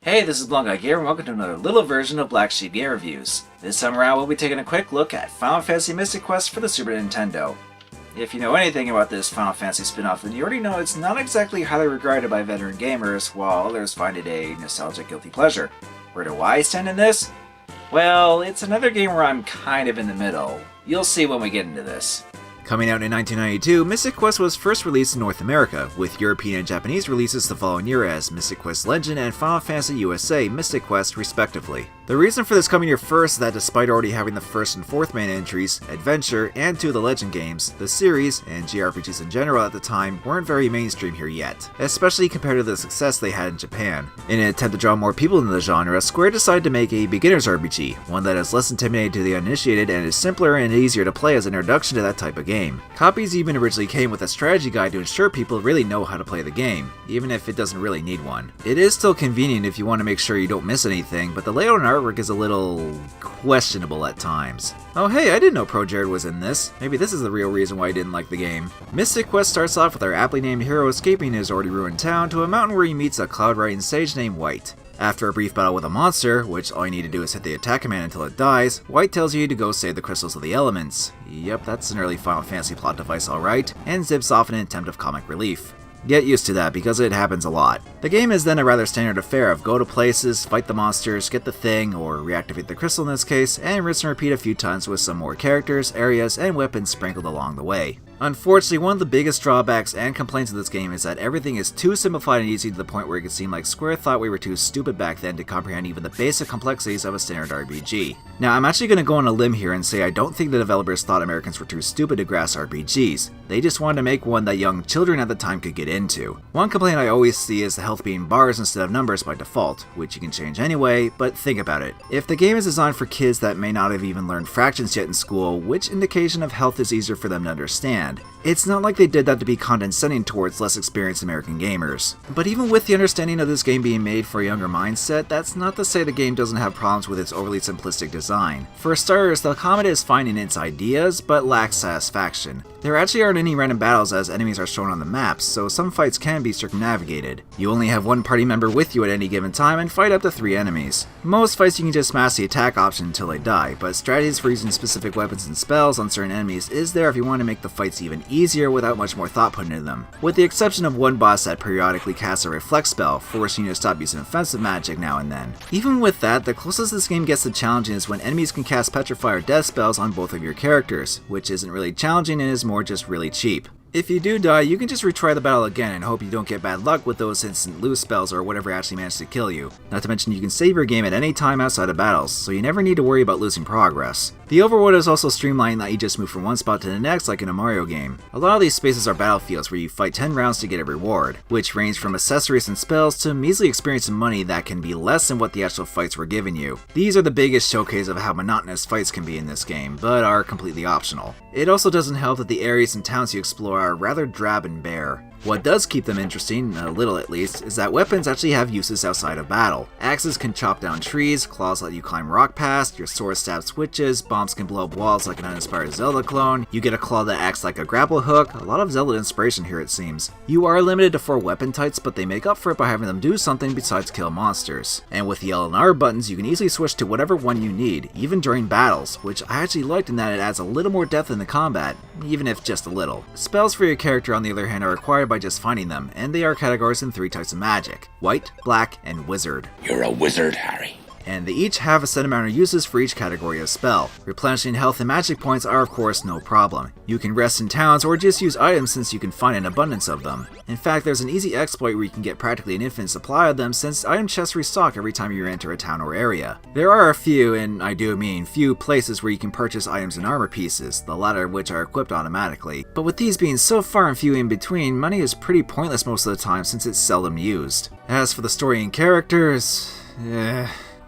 Hey, this is Blondeguygamer and welcome to another little version of Black Sheep Game Reviews. This time around we'll be taking a quick look at Final Fantasy Mystic Quest for the Super Nintendo. If you know anything about this Final Fantasy spin-off, then you already know it's not exactly highly regarded by veteran gamers, while others find it a nostalgic guilty pleasure. Where do I stand in this? Well, it's another game where I'm kind of in the middle. You'll see when we get into this. Coming out in 1992, Mystic Quest was first released in North America, with European and Japanese releases the following year as Mystic Quest Legend and Final Fantasy USA Mystic Quest, respectively. The reason for this coming year first is that despite already having the first and fourth main entries, Adventure, and two of the Legend games, the series, and JRPGs in general at the time, weren't very mainstream here yet, especially compared to the success they had in Japan. In an attempt to draw more people into the genre, Square decided to make a beginner's RPG, one that is less intimidating to the uninitiated and is simpler and easier to play as an introduction to that type of game. Copies even originally came with a strategy guide to ensure people really know how to play the game, even if it doesn't really need one. It is still convenient if you want to make sure you don't miss anything, but the layout and artwork is a little questionable at times. Oh hey, I didn't know Pro Jared was in this. Maybe this is the real reason why I didn't like the game. Mystic Quest starts off with our aptly named hero escaping his already ruined town to a mountain where he meets a cloud-riding sage named White. After a brief battle with a monster, which all you need to do is hit the attack command until it dies, White tells you to go save the crystals of the elements. Yep, that's an early Final Fantasy plot device alright, and zips off in an attempt of comic relief. Get used to that because it happens a lot. The game is then a rather standard affair of go to places, fight the monsters, get the thing, or reactivate the crystal in this case, and rinse and repeat a few times with some more characters, areas, and weapons sprinkled along the way. Unfortunately, one of the biggest drawbacks and complaints of this game is that everything is too simplified and easy to the point where it could seem like Square thought we were too stupid back then to comprehend even the basic complexities of a standard RPG. Now, I'm actually going to go on a limb here and say I don't think the developers thought Americans were too stupid to grasp RPGs. They just wanted to make one that young children at the time could get into. One complaint I always see is the health being bars instead of numbers by default, which you can change anyway, but think about it. If the game is designed for kids that may not have even learned fractions yet in school, which indication of health is easier for them to understand? It's not like they did that to be condescending towards less experienced American gamers. But even with the understanding of this game being made for a younger mindset, that's not to say the game doesn't have problems with its overly simplistic design. For starters, the combat is fine in its ideas, but lacks satisfaction. There actually aren't any random battles as enemies are shown on the maps, so some fights can be circumnavigated. You only have one party member with you at any given time and fight up to 3 enemies. Most fights you can just smash the attack option until they die, but strategies for using specific weapons and spells on certain enemies is there if you want to make the fights even easier without much more thought put into them. With the exception of one boss that periodically casts a reflect spell, forcing you to stop using offensive magic now and then. Even with that, the closest this game gets to challenging is when enemies can cast petrify or death spells on both of your characters, which isn't really challenging and is more just really cheap. If you do die, you can just retry the battle again and hope you don't get bad luck with those instant lose spells or whatever actually managed to kill you. Not to mention you can save your game at any time outside of battles, so you never need to worry about losing progress. The overworld is also streamlined that you just move from one spot to the next like in a Mario game. A lot of these spaces are battlefields where you fight 10 rounds to get a reward, which range from accessories and spells to measly experience and money that can be less than what the actual fights were giving you. These are the biggest showcase of how monotonous fights can be in this game, but are completely optional. It also doesn't help that the areas and towns you explore are rather drab and bare. What does keep them interesting, a little at least, is that weapons actually have uses outside of battle. Axes can chop down trees, claws let you climb rock past, your sword stabs witches, bombs can blow up walls like an uninspired Zelda clone, you get a claw that acts like a grapple hook, a lot of Zelda inspiration here it seems. You are limited to 4 weapon types, but they make up for it by having them do something besides kill monsters. And with the L and R buttons, you can easily switch to whatever one you need, even during battles, which I actually liked in that it adds a little more depth in the combat, even if just a little. Spells for your character on the other hand are required by just finding them, and they are categorized in 3 types of magic: white, black, and wizard. You're a wizard, Harry. And they each have a set amount of uses for each category of spell. Replenishing health and magic points are of course no problem. You can rest in towns or just use items since you can find an abundance of them. In fact, there's an easy exploit where you can get practically an infinite supply of them since item chests restock every time you enter a town or area. There are a few, and I do mean few, places where you can purchase items and armor pieces, the latter of which are equipped automatically. But with these being so far and few in between, money is pretty pointless most of the time since it's seldom used. As for the story and characters,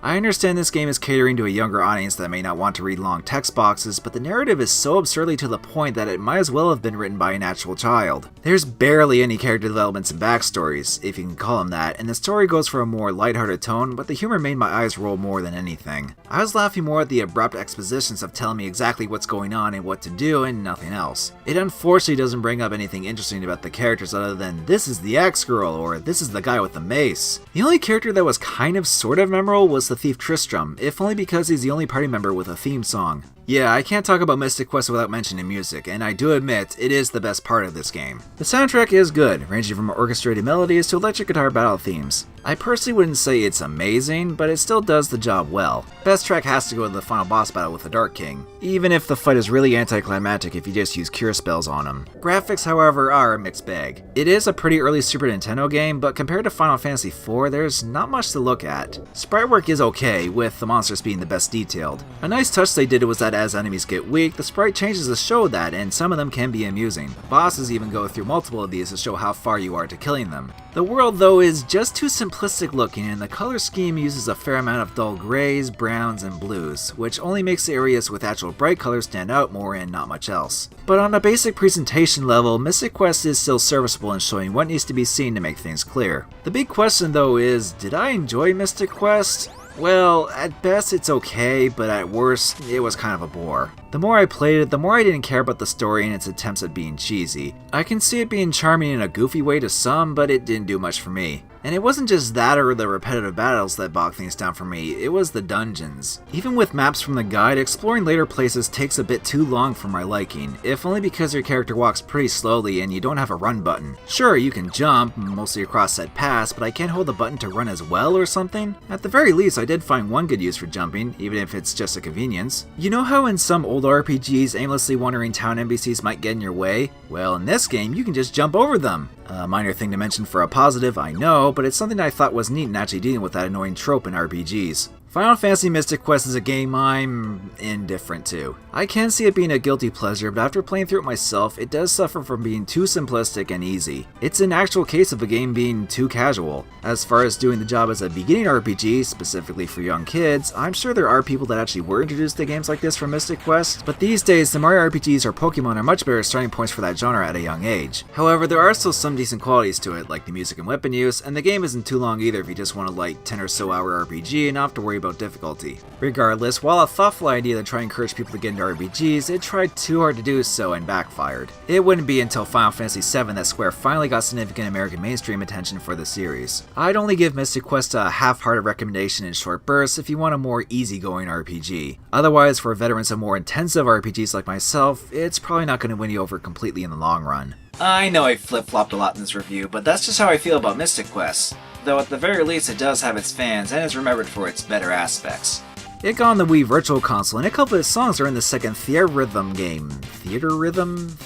I understand this game is catering to a younger audience that may not want to read long text boxes, but the narrative is so absurdly to the point that it might as well have been written by an actual child. There's barely any character developments and backstories, if you can call them that, and the story goes for a more lighthearted tone, but the humor made my eyes roll more than anything. I was laughing more at the abrupt expositions of telling me exactly what's going on and what to do and nothing else. It unfortunately doesn't bring up anything interesting about the characters other than this is the ex-girl or this is the guy with the mace. The only character that was kind of sort of memorable was the thief Tristram, if only because he's the only party member with a theme song. Yeah, I can't talk about Mystic Quest without mentioning music, and I do admit, it is the best part of this game. The soundtrack is good, ranging from orchestrated melodies to electric guitar battle themes. I personally wouldn't say it's amazing, but it still does the job well. Best track has to go to the final boss battle with the Dark King, even if the fight is really anticlimactic if you just use cure spells on him. Graphics, however, are a mixed bag. It is a pretty early Super Nintendo game, but compared to Final Fantasy IV, there's not much to look at. Sprite work is okay, with the monsters being the best detailed. A nice touch they did was that as enemies get weak, the sprite changes to show that, and some of them can be amusing. Bosses even go through multiple of these to show how far you are to killing them. The world, though, is just too simplistic looking, and the color scheme uses a fair amount of dull grays, browns, and blues, which only makes the areas with actual bright colors stand out more and not much else. But on a basic presentation level, Mystic Quest is still serviceable in showing what needs to be seen to make things clear. The big question, though, is, did I enjoy Mystic Quest? Well, at best it's okay, but at worst, it was kind of a bore. The more I played it, the more I didn't care about the story and its attempts at being cheesy. I can see it being charming in a goofy way to some, but it didn't do much for me. And it wasn't just that or the repetitive battles that bogged things down for me, it was the dungeons. Even with maps from the guide, exploring later places takes a bit too long for my liking, if only because your character walks pretty slowly and you don't have a run button. Sure, you can jump, mostly across said paths, but I can't hold the button to run as well or something? At the very least, I did find one good use for jumping, even if it's just a convenience. You know how in some old RPGs, aimlessly wandering town NPCs might get in your way? Well, in this game, you can just jump over them. A minor thing to mention for a positive, I know, but it's something I thought was neat in actually dealing with that annoying trope in RPGs. Final Fantasy Mystic Quest is a game I'm indifferent to. I can see it being a guilty pleasure, but after playing through it myself, it does suffer from being too simplistic and easy. It's an actual case of a game being too casual. As far as doing the job as a beginning RPG, specifically for young kids, I'm sure there are people that actually were introduced to games like this from Mystic Quest, but these days the Mario RPGs or Pokemon are much better starting points for that genre at a young age. However, there are still some decent qualities to it, like the music and weapon use, and the game isn't too long either if you just want a light 10 or so hour RPG and not have to worry about difficulty. Regardless, while a thoughtful idea to try and encourage people to get into RPGs, it tried too hard to do so and backfired. It wouldn't be until Final Fantasy VII that Square finally got significant American mainstream attention for the series. I'd only give Mystic Quest a half-hearted recommendation in short bursts if you want a more easygoing RPG. Otherwise, for veterans of more intensive RPGs like myself, it's probably not going to win you over completely in the long run. I know I flip-flopped a lot in this review, but that's just how I feel about Mystic Quest. Though at the very least it does have its fans and is remembered for its better aspects. It got on the Wii Virtual Console, and a couple of its songs are in the second Theatrhythm game. Theatrhythm?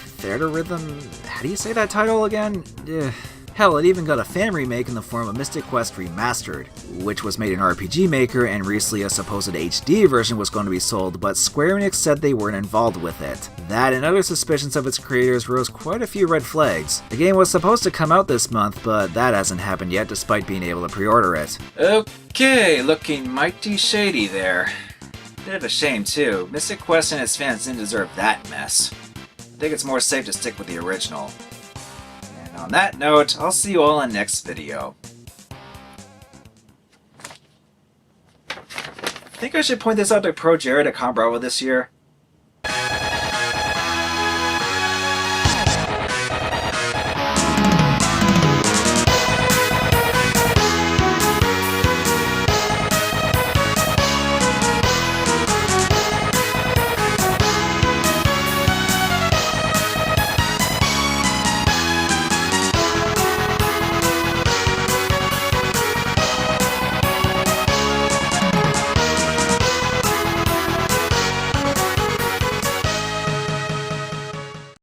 How do you say that title again? Hell, it even got a fan remake in the form of Mystic Quest Remastered, which was made in RPG Maker, and recently a supposed HD version was going to be sold, but Square Enix said they weren't involved with it. That and other suspicions of its creators rose quite a few red flags. The game was supposed to come out this month, but that hasn't happened yet despite being able to pre-order it. Okay, looking mighty shady there. Bit of a shame too. Mystic Quest and its fans didn't deserve that mess. I think it's more safe to stick with the original. And on that note, I'll see you all in the next video. I think I should point this out to Pro Jared at Con Bravo this year.